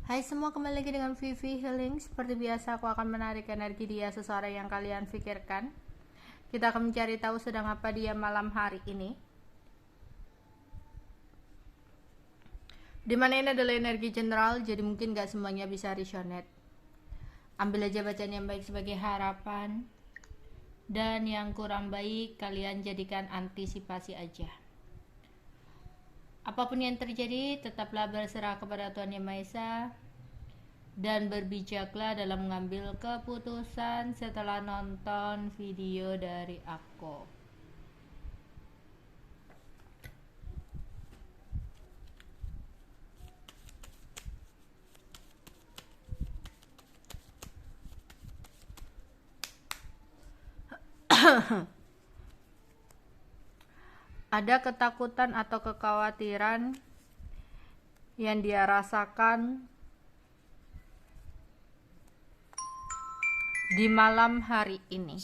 Hai semua, kembali lagi dengan Vivi Healing. Seperti biasa, aku akan menarik energi dia seseorang yang kalian pikirkan. Kita akan mencari tahu sedang apa dia malam hari ini. Dimana ini adalah energi general, jadi mungkin gak semuanya bisa resonate. Ambil aja bacaan yang baik sebagai harapan, dan yang kurang baik kalian jadikan antisipasi aja. Apapun yang terjadi, tetaplah berserah kepada Tuhan Yang Maha Esa dan berbijaklah dalam mengambil keputusan setelah nonton video dari aku. Ada ketakutan atau kekhawatiran yang dia rasakan di malam hari ini.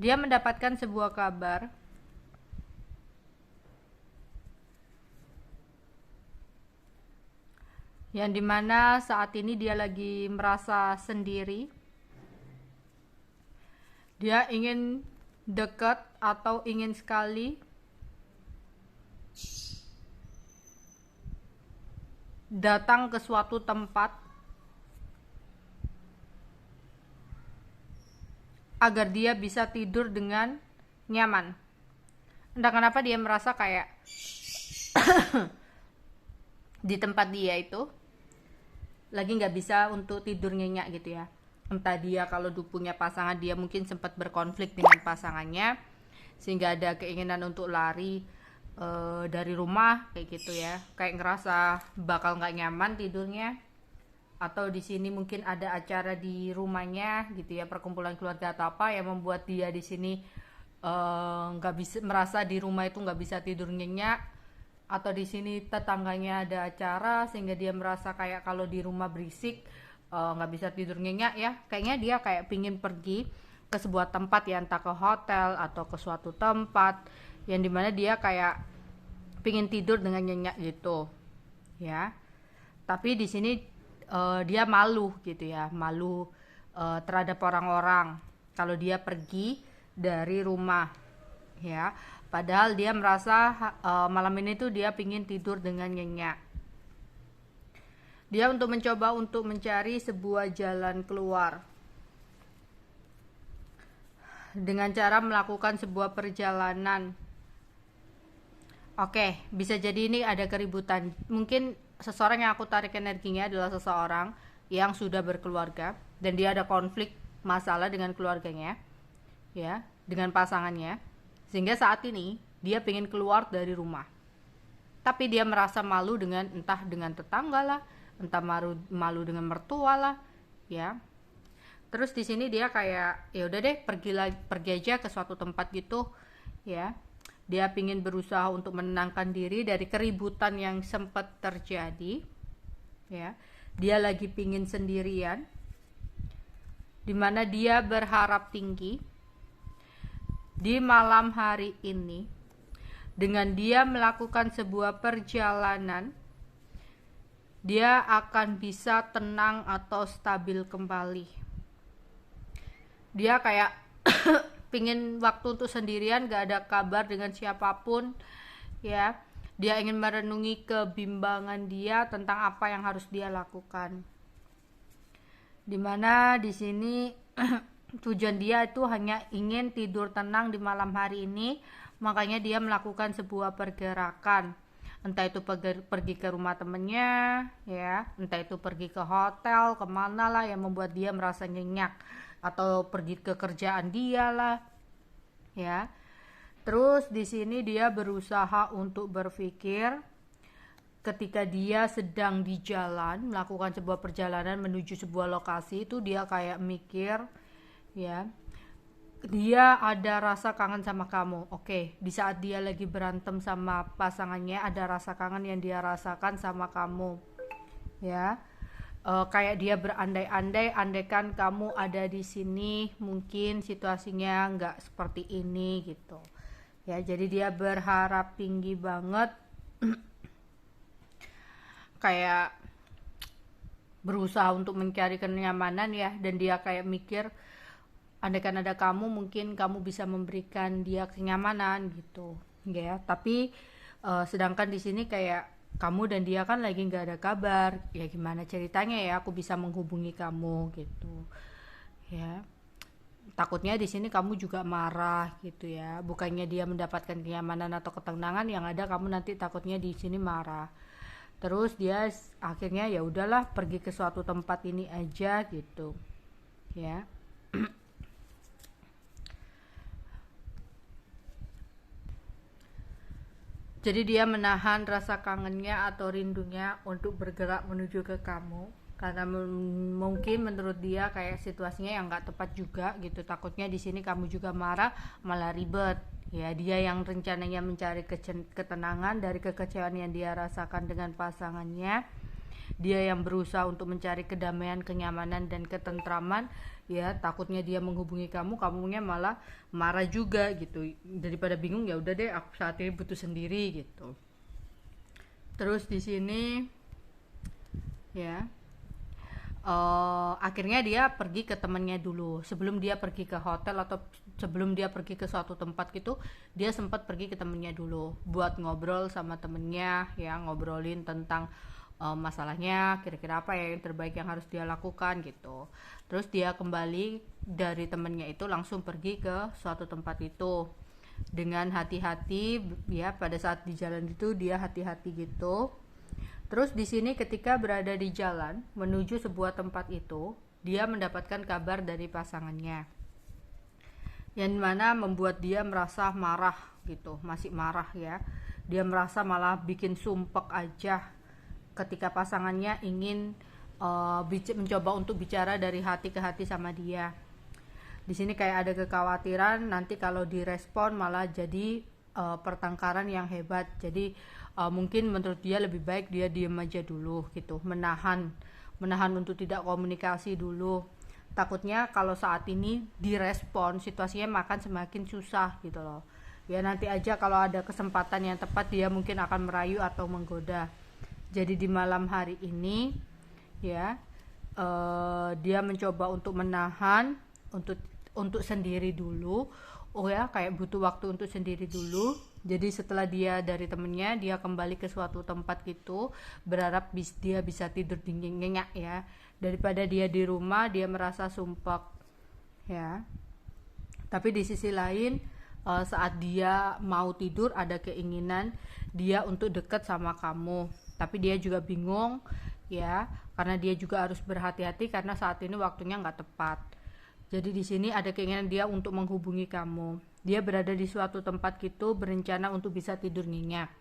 Dia mendapatkan sebuah kabar yang dimana saat ini dia lagi merasa sendiri. Dia ingin dekat atau ingin sekali datang ke suatu tempat agar dia bisa tidur dengan nyaman. Entah kenapa dia merasa kayak di tempat dia itu lagi nggak bisa untuk tidur nyenyak gitu ya. Entah dia kalau punya pasangan, dia mungkin sempat berkonflik dengan pasangannya sehingga ada keinginan untuk lari dari rumah kayak gitu ya, kayak ngerasa bakal nggak nyaman tidurnya. Atau di sini mungkin ada acara di rumahnya gitu ya, perkumpulan keluarga atau apa yang membuat dia di sini nggak bisa, merasa di rumah itu nggak bisa tidur nyenyak. Atau di sini tetangganya ada acara sehingga dia merasa kayak kalau di rumah berisik nggak bisa tidur nyenyak ya. Kayaknya dia kayak pingin pergi ke sebuah tempat ya, entah ke hotel atau ke suatu tempat yang dimana dia kayak pingin tidur dengan nyenyak gitu ya. Tapi di sini dia malu gitu ya, malu terhadap orang-orang kalau dia pergi dari rumah ya. Padahal dia merasa malam ini tuh dia pingin tidur dengan nyenyak. Dia untuk mencoba untuk mencari sebuah jalan keluar dengan cara melakukan sebuah perjalanan. Oke, bisa jadi ini ada keributan. Mungkin seseorang yang aku tarik energinya adalah seseorang yang sudah berkeluarga dan dia ada konflik masalah dengan keluarganya ya, dengan pasangannya, sehingga saat ini dia pengen keluar dari rumah. Tapi dia merasa malu dengan entah dengan tetangga lah, entah malu dengan mertua lah ya. Terus di sini dia kayak ya udah deh, pergi aja ke suatu tempat gitu ya. Dia pingin berusaha untuk menenangkan diri dari keributan yang sempat terjadi ya. Dia lagi pingin sendirian, dimana dia berharap tinggi di malam hari ini dengan dia melakukan sebuah perjalanan, dia akan bisa tenang atau stabil kembali. Dia kayak pingin waktu untuk sendirian, gak ada kabar dengan siapapun ya. Dia ingin merenungi kebimbangan dia tentang apa yang harus dia lakukan. Dimana di sini tujuan dia itu hanya ingin tidur tenang di malam hari ini. Makanya dia melakukan sebuah pergerakan, entah itu pergi ke rumah temennya ya, entah itu pergi ke hotel, kemana lah yang membuat dia merasa nyenyak, atau pergi ke kerjaan dia lah ya. Terus di sini dia berusaha untuk berpikir ketika dia sedang di jalan melakukan sebuah perjalanan menuju sebuah lokasi, itu dia kayak mikir ya, dia ada rasa kangen sama kamu. Oke, di saat dia lagi berantem sama pasangannya, ada rasa kangen yang dia rasakan sama kamu ya. Kayak dia berandai-andai, andaikan kamu ada di sini mungkin situasinya nggak seperti ini gitu ya. Jadi dia berharap tinggi banget kayak berusaha untuk mencari kenyamanan ya, dan dia kayak mikir andaikan ada kamu mungkin kamu bisa memberikan dia kenyamanan gitu ya. Tapi sedangkan di sini kayak kamu dan dia kan lagi nggak ada kabar, ya gimana ceritanya ya aku bisa menghubungi kamu gitu ya. Takutnya di sini kamu juga marah gitu ya, bukannya dia mendapatkan kenyamanan atau ketenangan, yang ada kamu nanti takutnya di sini marah. Terus dia akhirnya ya udahlah pergi ke suatu tempat ini aja gitu ya. Jadi dia menahan rasa kangennya atau rindunya untuk bergerak menuju ke kamu, karena mungkin menurut dia kayak situasinya yang nggak tepat juga gitu. Takutnya di sini kamu juga marah malah ribet ya. Dia yang rencananya mencari ketenangan dari kekecewaan yang dia rasakan dengan pasangannya, dia yang berusaha untuk mencari kedamaian, kenyamanan dan ketentraman ya. Takutnya dia menghubungi kamu, kamunya malah marah juga gitu. Daripada bingung, ya udah deh aku saat ini butuh sendiri gitu. Terus di sini ya akhirnya dia pergi ke temannya dulu sebelum dia pergi ke hotel, atau sebelum dia pergi ke suatu tempat gitu. Dia sempat pergi ke temennya dulu buat ngobrol sama temennya ya, ngobrolin tentang masalahnya, kira-kira apa ya yang terbaik yang harus dia lakukan gitu. Terus dia kembali dari temennya itu langsung pergi ke suatu tempat itu dengan hati-hati ya. Pada saat di jalan itu dia hati-hati gitu. Terus di sini ketika berada di jalan menuju sebuah tempat itu, dia mendapatkan kabar dari pasangannya, yang mana membuat dia merasa marah gitu, masih marah ya. Dia merasa malah bikin sumpek aja ketika pasangannya ingin mencoba untuk bicara dari hati ke hati sama dia. Di sini kayak ada kekhawatiran nanti kalau direspon malah jadi pertengkaran yang hebat. Jadi mungkin menurut dia lebih baik dia diem aja dulu gitu, menahan untuk tidak komunikasi dulu. Takutnya kalau saat ini direspon situasinya makan semakin susah gitu loh ya. Nanti aja kalau ada kesempatan yang tepat dia mungkin akan merayu atau menggoda. Jadi di malam hari ini ya dia mencoba untuk menahan untuk sendiri dulu. Oh ya, kayak butuh waktu untuk sendiri dulu. Jadi setelah dia dari temennya, dia kembali ke suatu tempat gitu, berharap dia bisa tidur nyenyak ya, daripada dia di rumah dia merasa sumpek ya. Tapi di sisi lain saat dia mau tidur ada keinginan dia untuk dekat sama kamu, tapi dia juga bingung ya, karena dia juga harus berhati-hati karena saat ini waktunya nggak tepat. Jadi di sini ada keinginan dia untuk menghubungi kamu. Dia berada di suatu tempat gitu, berencana untuk bisa tidur nyenyak.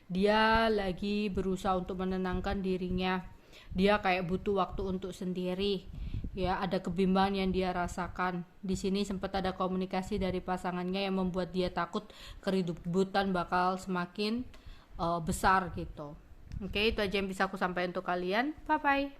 Dia lagi berusaha untuk menenangkan dirinya. Dia kayak butuh waktu untuk sendiri. Ya, ada kebimbangan yang dia rasakan. Di sini sempat ada komunikasi dari pasangannya yang membuat dia takut keributan bakal semakin besar gitu. Oke, itu aja yang bisa aku sampaikan untuk kalian. Bye bye.